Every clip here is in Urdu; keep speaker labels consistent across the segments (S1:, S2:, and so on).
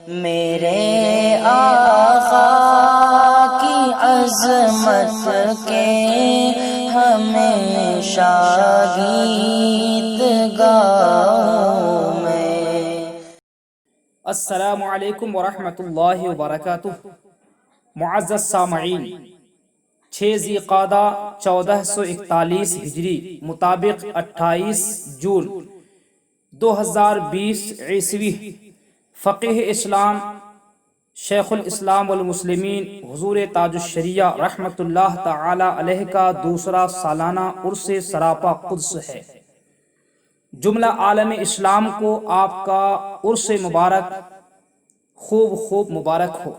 S1: میرے آقا کی عظمت کے ہمیشہ گیت گاؤں میں۔
S2: السلام علیکم ورحمۃ اللہ وبرکاتہ۔ معزز سامعین، 6 ذی القعدہ 1441 ہجری مطابق 28 جون 2020 عیسوی، فقیہ اسلام شیخ الاسلام والمسلمین حضور تاج الشریعہ رحمۃ اللہ تعالی علیہ کا دوسرا سالانہ عرس سراپا قدس ہے۔ جملہ عالم اسلام کو آپ کا عرس مبارک خوب مبارک ہو۔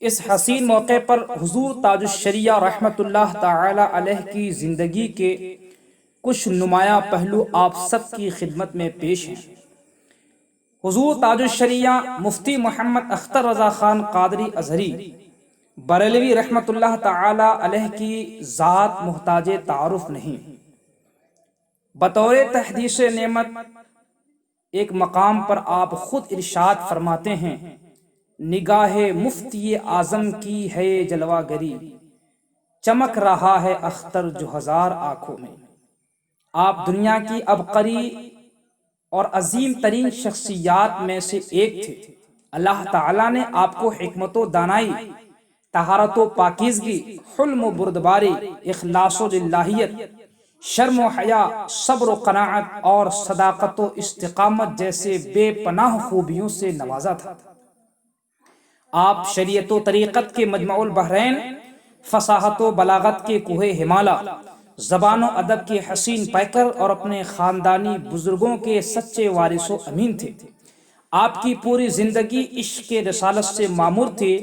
S2: اس حسین موقع پر حضور تاج الشریعہ رحمۃ اللہ تعالی علیہ کی زندگی کے کچھ نمایاں پہلو آپ سب کی خدمت میں پیش ہیں۔ حضور تاج الشریعہ مفتی محمد اختر رضا خان قادری ازہری بریلوی رحمۃ اللہ تعالی علیہ کی ذات محتاج تعارف نہیں۔ بطور تحدیث نعمت ایک مقام پر آپ خود ارشاد فرماتے ہیں، نگاہ مفتی اعظم کی ہے جلوہ گری، چمک رہا ہے اختر جو ہزار آنکھوں میں۔ آپ دنیا کی عبقری اور عظیم ترین شخصیات میں سے ایک تھے۔ اللہ تعالیٰ نے آپ کو حکمت و دانائی، طہارت و پاکیزگی، حلم و بردباری، اخلاص و للہیت، شرم و حیا، صبر و قناعت اور صداقت و استقامت جیسے بے پناہ خوبیوں سے نوازا تھا۔ آپ شریعت و طریقت کے مجمع البحرین، فصاحت و بلاغت کے کوہ ہمالا، زبان و ادب کے حسین پیکر اور اپنے خاندانی بزرگوں کے سچے وارث و امین تھے۔ آپ کی پوری زندگی عشق رسالت سے معمور تھی۔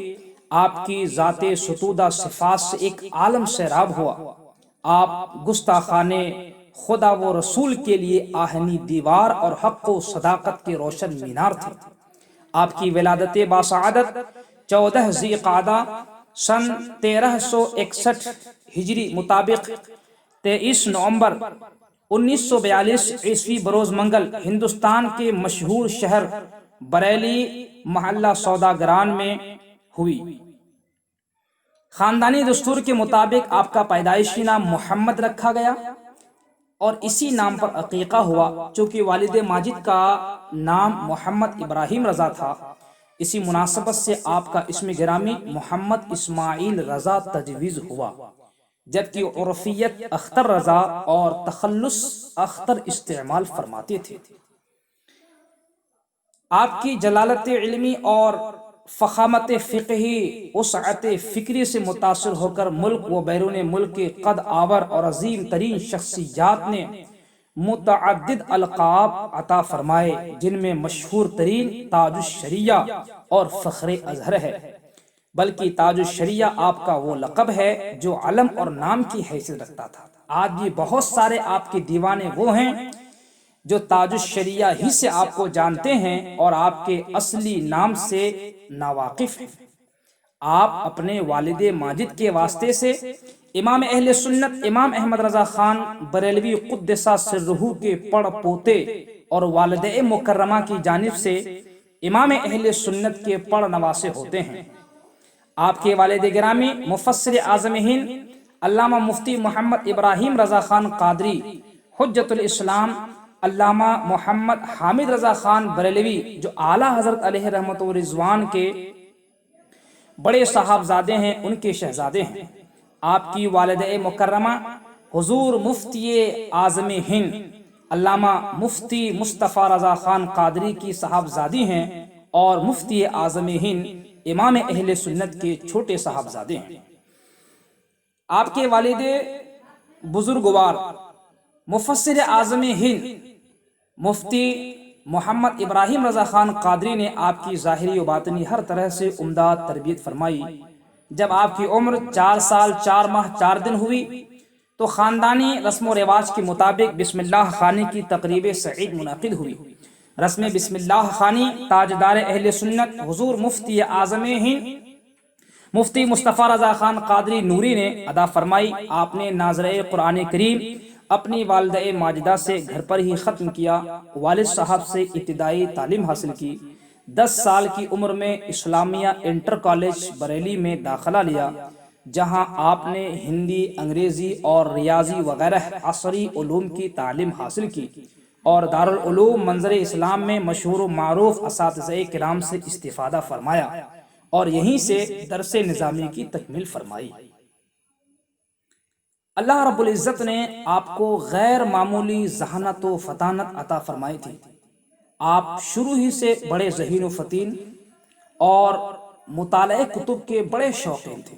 S2: آپ کی ذات ستودہ صفات سے ایک عالم سیراب ہوا۔ آپ گستاخان خدا و رسول کے لیے آہنی دیوار اور حق و صداقت کے روشن مینار تھے۔ آپ کی ولادت باسعادت 14 ذی القعدہ سن 1361 ہجری مطابق 23 نومبر 1942 عیسوی بروز منگل ہندوستان کے مشہور شہر بریلی محلہ سوداگران میں ہوئی۔ خاندانی دستور کے مطابق آپ کا پیدائشی نام محمد رکھا گیا اور اسی نام پر عقیقہ ہوا۔ چونکہ والد ماجد کا نام محمد ابراہیم رضا تھا، اسی مناسبت سے آپ کا اسم گرامی محمد اسماعیل رضا تجویز ہوا، جبکہ عرفیت اختر رضا اور تخلص اختر استعمال فرماتے تھے۔ آپ کی جلالت علمی اور فخامت فقہی وسعت فکری سے متاثر ہو کر ملک و بیرون ملک کے قد آور اور عظیم ترین شخصیات نے متعدد القاب عطا فرمائے، جن میں مشہور ترین تاج الشریعہ اور فخر ازہر ہے۔ بلکہ تاج الشریعہ آپ کا وہ لقب ہے جو علم اور نام کی حیثیت رکھتا تھا۔ آج بھی بہت سارے آپ کے دیوانے وہ ہیں جو تاج الشریعہ ہی سے آپ کو جانتے ہیں اور آپ کے اصلی نام سے ناواقف ہیں۔ آپ اپنے والد ماجد کے واسطے سے امام اہل سنت امام احمد رضا خان بریلوی قدس سرہ کے پڑ پوتے اور والدہ مکرمہ کی جانب سے امام اہل سنت کے پڑ نواسے ہوتے ہیں۔ آپ کے والد گرامی مفسر اعظم ہند علامہ مفتی محمد ابراہیم رضا خان قادری حجت الاسلام علامہ محمد حامد رضا خان بریلوی، جو اعلیٰ حضرت علیہ رحمت و رضوان کے بڑے صاحبزادے ہیں، ان کے شہزادے ہیں۔ آپ کی والدہ مکرمہ حضور مفتی اعظم ہند علامہ مفتی مصطفیٰ رضا خان قادری کی صاحبزادی ہیں اور مفتی اعظم ہند امام اہل سنت کے چھوٹے صاحبزادے ہیں۔ آپ کے والد بزرگوار مفسر اعظم ہند مفتی محمد ابراہیم رضا خان قادری نے آپ کی ظاہری و باطنی ہر طرح سے عمدہ تربیت فرمائی۔ جب آپ کی عمر 4 سال 4 ماہ 4 دن ہوئی تو خاندانی رسم و رواج کے مطابق بسم اللہ خوانی کی تقریب سعید منعقد ہوئی۔ رسم بسم اللہ خوانی تاجدار اہل سنت حضور مفتی اعظم ہند مفتی مصطفیٰ رضا خان قادری نوری نے ادا فرمائی۔ آپ نے ناظرہ قرآن کریم اپنی والدہ ماجدہ سے گھر پر ہی ختم کیا، والد صاحب سے ابتدائی تعلیم حاصل کی، 10 سال کی عمر میں اسلامیہ انٹر کالج بریلی میں داخلہ لیا، جہاں آپ نے ہندی، انگریزی اور ریاضی وغیرہ عصری علوم کی تعلیم حاصل کی، اور دارالعلوم منظر اسلام میں مشہور و معروف اساتذہ کرام سے استفادہ فرمایا اور یہیں سے درس نظامی کی تکمیل فرمائی۔ اللہ رب العزت نے آپ کو غیر معمولی ذہانت و فطانت عطا فرمائی تھی۔ آپ شروع ہی سے بڑے ذہین و فطین اور مطالعہ کتب کے بڑے شوقین تھے۔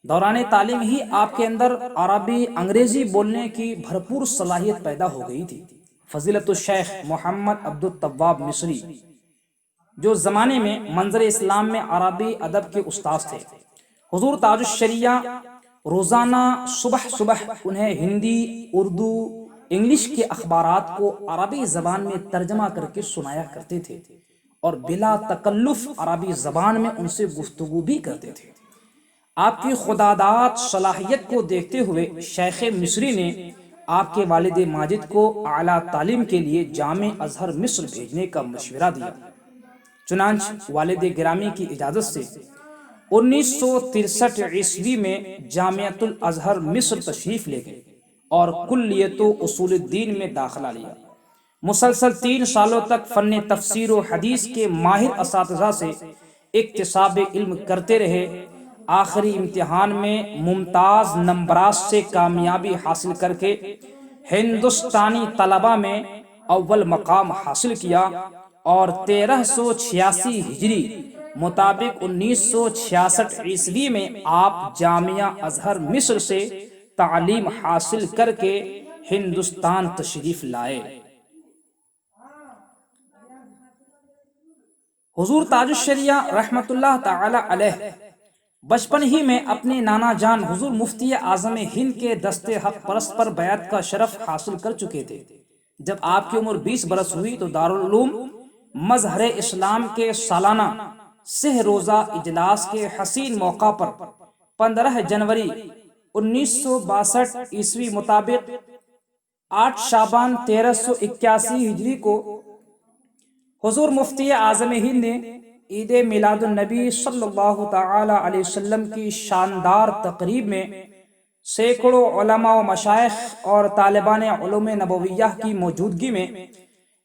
S2: دوران تعلیم ہی آپ کے اندر عربی انگریزی بولنے کی بھرپور صلاحیت پیدا ہو گئی تھی۔ فضیلت الشیخ محمد عبد التواب مصری، جو زمانے میں منظر اسلام میں عربی ادب کے استاذ تھے، حضور تاج الشریعہ روزانہ صبح انہیں ہندی، اردو، انگلش کے اخبارات کو عربی زبان میں ترجمہ کر کے سنایا کرتے تھے اور بلا تکلف عربی زبان میں ان سے گفتگو بھی کرتے تھے۔ آپ کی خداداد صلاحیت کو دیکھتے ہوئے شیخ مصری نے آپ کے والد ماجد کو اعلیٰ تعلیم کے لیے جامع ازہر مصر بھیجنے کا مشورہ دیا۔ چنانچہ والد گرامی کی اجازت سے 1963 عیسوی میں جامعۃ الازہر مصر تشریف لے گئے اور کلیت اصول الدین میں داخلہ لیا۔ مسلسل 3 سالوں تک فن تفسیر و حدیث کے ماہر اساتذہ سے اکتساب علم کرتے رہے۔ آخری امتحان میں ممتاز نمبرات سے کامیابی حاصل کر کے ہندوستانی طلبہ میں اول مقام حاصل کیا اور 1386 ہجری مطابق 1966 عیسوی میں آپ جامعہ ازہر مصر سے تعلیم حاصل کر کے ہندوستان تشریف لائے۔ حضور تاج الشریعہ رحمت اللہ تعالی علیہ بچپن ہی میں اپنے نانا جان حضور مفتی اعظم ہند کے دست حق پرست پر بیعت کا شرف حاصل کر چکے تھے۔ جب آپ کی عمر 20 برس ہوئی تو دارالعلوم مظہر اسلام کے سالانہ 6 روزہ اجلاس کے حسین موقع پر 15 جنوری 1962 عیسوی مطابق 8 شعبان 1381 ہجری کو حضور مفتی اعظم ہند نے عید میلاد النبی صلی اللہ تعالی علیہ وسلم کی شاندار تقریب میں سینکڑوں علماء و مشائخ اور طالبان علوم نبویہ کی موجودگی میں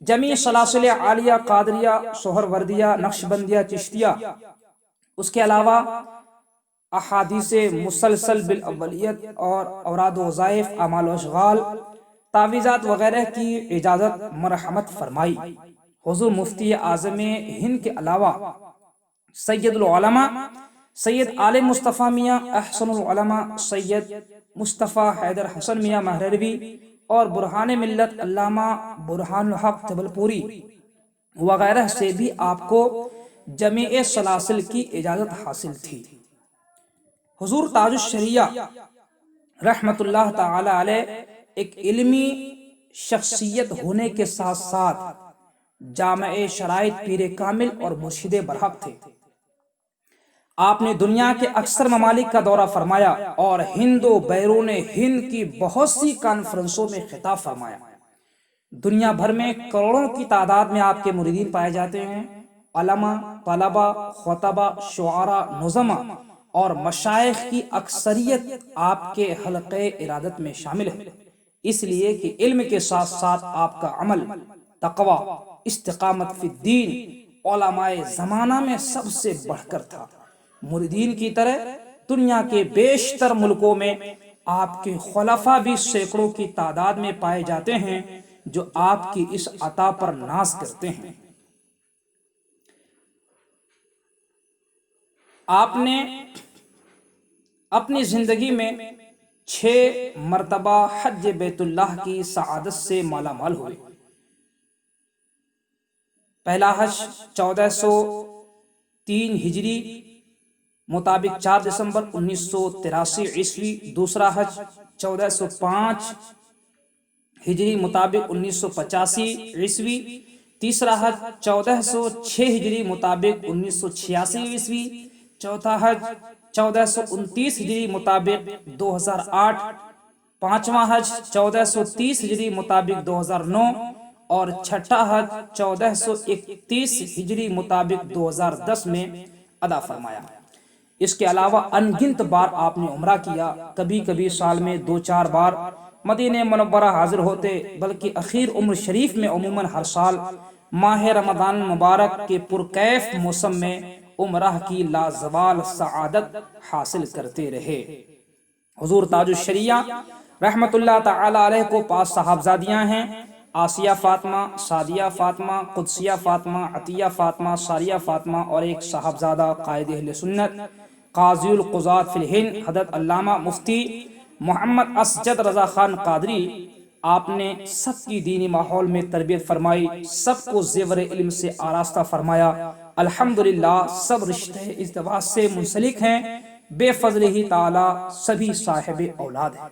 S2: جمیع سلاسل عالیہ، قادریہ، سہروردیہ، نقشبندیہ، چشتیہ، اس کے علاوہ احادیث مسلسل بالاولیت اور اوراد و وظائف، اعمال و اشغال، تعویذات وغیرہ کی اجازت مرحمت فرمائی۔ حضور مفتی اعظم ہند کے علاوہ سید العلماء سید عالِ مصطفیٰ میاں احسن العلماء سید مصطفیٰ حیدر حسن میاں مہروی اور برہان ملت علامہ برہان الحق جبلپوری وغیرہ سے بھی آپ کو جمیع سلاسل کی اجازت حاصل تھی۔ حضور تاج الشریعہ رحمت اللہ تعالی علیہ ایک علمی شخصیت ہونے کے ساتھ ساتھ جامع شرائط، پیر کامل اور مرشد برحق تھے۔ آپ نے دنیا کے اکثر ممالک کا دورہ فرمایا اور ہند و بیرون ہند کی بہت سی کانفرنسوں میں خطاب فرمایا۔ دنیا بھر میں کروڑوں کی تعداد میں آپ کے مریدین پائے جاتے ہیں۔ علماء، طلباء، خطباء، شعراء، نظماء اور مشائخ کی اکثریت آپ کے حلقے ارادت میں شامل ہے، اس لیے کہ علم کے ساتھ ساتھ آپ کا عمل، تقوی، استقامت فی الدین علماء زمانہ میں سب سے بڑھ کر تھا۔ مریدین کی طرح دنیا کے بیشتر ملکوں میں آپ کے خلفاء بھی سینکڑوں کی تعداد میں پائے جاتے ہیں جو آپ کی اس عطا پر ناز کرتے ہیں۔ آپ نے اپنی زندگی میں 6 مرتبہ حج بیت اللہ کی سعادت سے مالا مال ہوئے۔ پہلا حج 1403 ہجری مطابق 4 دسمبر 1983 عیسوی، دوسرا حج 1405 ہجری مطابق 1985 عیسوی، تیسرا حج 1406 ہجری مطابق 1986 عیسوی، چوتھا حج 1429 ہجری مطابق 2008، پانچواں حج 1430 ہجری مطابق 2009 اور چھٹا حج 1431 ہجری مطابق 2010 میں ادا فرمایا۔ اس کے علاوہ ان گنت بار آپ نے عمرہ کیا، کبھی کبھی سال میں 2-4 بار مدینہ منورہ حاضر ہوتے، بلکہ اخیر عمر شریف میں عموماً ہر سال ماہ رمضان المبارک کے پرکیف موسم میں عمرہ کی لازوال سعادت حاصل کرتے رہے۔ حضور تاج الشریعہ رحمت اللہ تعالی علیہ کو 5 صاحبزادیاں ہیں: آسیہ فاطمہ، سعدیہ فاطمہ، قدسیہ فاطمہ، عطیہ فاطمہ، ساریہ فاطمہ، اور ایک صاحبزادہ قائد اہل سنت قاضی القضات فی الہند حضرت علامہ مفتی محمد اسجد رضا خان قادری۔ آپ نے سب کی دینی ماحول میں تربیت فرمائی، سب کو زیور علم سے آراستہ فرمایا۔ الحمدللہ سب رشتے ازدواج سے منسلک ہیں، بے فضل ہی تعالی سبھی صاحب اولاد ہیں۔